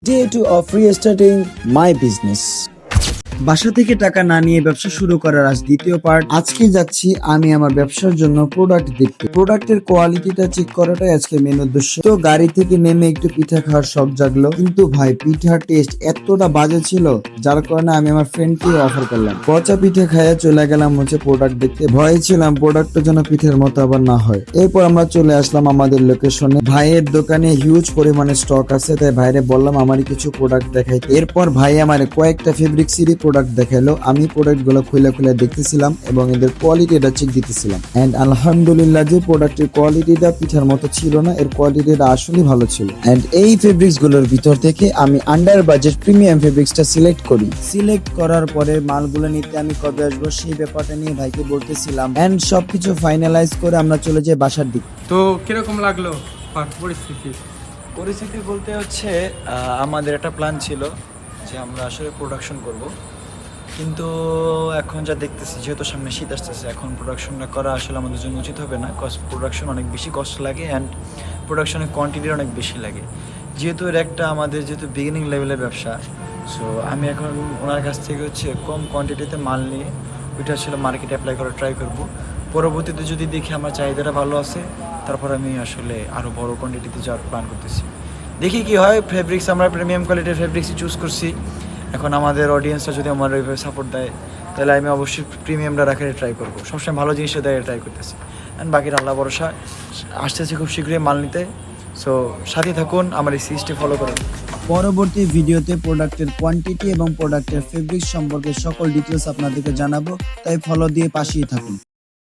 Day 2 of restarting my business. বাসা থেকে টাকা না নিয়ে ব্যবসা শুরু করার আজ দ্বিতীয় পার্ট। আজকে যাচ্ছি আমি আমার ব্যবসার জন্য প্রোডাক্ট দেখতে। প্রোডাক্টের কোয়ালিটিটা চেক করাটাই আজকে মেন উদ্দেশ্য। তো গাড়ি থেকে নেমে একটু পিঠা খাওয়ার শখ জাগলো, কিন্তু ভাই পিঠার টেস্ট এতটা বাজে ছিল যার কারণে আমি আমার ফ্রেন্ডকে অফার করলাম। পচা পিঠা খাইয়া চলে গেলাম হচ্ছে প্রোডাক্ট দেখতে। ভয়ে ছিলাম প্রোডাক্টটা যেন পিঠের মতো আবার না হয়। এরপর আমরা চলে আসলাম আমাদের লোকেশনে। ভাইয়ের দোকানে হিউজ পরিমাণে স্টক আছে, তাই ভাইরে বললাম আমারই কিছু প্রোডাক্ট দেখাইতে। এরপর ভাই আমার কয়েকটা ফেব্রিক সিরি প্রোডাক্ট দেখালো। আমি প্রোডাক্ট গুলো খুলে খুলে দেখতেছিলাম এবং এদের কোয়ালিটিটা চেক দিতেছিলাম। এন্ড আলহামদুলিল্লাহ যে প্রোডাক্টের কোয়ালিটিটা পিঠার মতো ছিল না, এর কোয়ালিটিটা আসলেই ভালো ছিল। এন্ড এই ফেব্রিক্স গুলোর ভিতর থেকে আমি আন্ডার বাজেট প্রিমিয়াম ফেব্রিক্সটা সিলেক্ট করি। সিলেক্ট করার পরে মালগুলো নিতে আমি কবে আসবো সেই ব্যাপারটা নিয়ে ভাইকে বলতেছিলাম। এন্ড সবকিছু ফাইনালাইজ করে আমরা চলে যাই বাসার দিকে। তো কিরকম লাগলো পরিস্থিতি? পরিস্থিতি বলতে হচ্ছে আমাদের একটা প্ল্যান ছিল যে আমরা আসলে প্রোডাকশন করব, কিন্তু এখন যা দেখতেছি যেহেতু সামনে শীত আসতেছে, এখন প্রোডাকশনটা করা আসলে আমাদের জন্য উচিত হবে না। কজ প্রোডাকশন অনেক বেশি কষ্ট লাগে অ্যান্ড প্রোডাকশনের কোয়ান্টিটি অনেক বেশি লাগে। যেহেতু এর একটা আমাদের যেহেতু বিগিনিং লেভেলের ব্যবসা, সো আমি এখন ওনার কাছ থেকে হচ্ছে কম কোয়ান্টিটিতে মাল নিয়ে ওইটা আসলে মার্কেটে অ্যাপ্লাই করার ট্রাই করব। পরবর্তীতে যদি দেখি আমার চাহিদাটা ভালো আছে, তারপর আমি আসলে আরও বড় কোয়ান্টিটিতে যাওয়ার প্ল্যান করতেছি। দেখি কি হয়। ফেব্রিক্স আমরা প্রিমিয়াম কোয়ালিটির ফেব্রিক্সই চুজ করছি। এখন আমাদের অডিয়েন্সরা যদি আমার ওইভাবে সাপোর্ট দেয়, তাহলে আমি অবশ্যই প্রিমিয়ামটা রাখার ট্রাই করবো। সবসময় ভালো জিনিসটা দেয় ট্রাই করতেছি। অ্যান্ড বাকির আল্লাহ ভরসা, আসতেছি খুব শীঘ্রই মাল নিতে। সো সাথে থাকুন, আমার এই সিরিজটি ফলো করুন। পরবর্তী ভিডিওতে প্রোডাক্টের কোয়ান্টিটি এবং প্রোডাক্টের ফেব্রিক সম্পর্কে সকল ডিটেলস আপনাদেরকে জানাবো, তাই ফলো দিয়ে পাশেই থাকুন।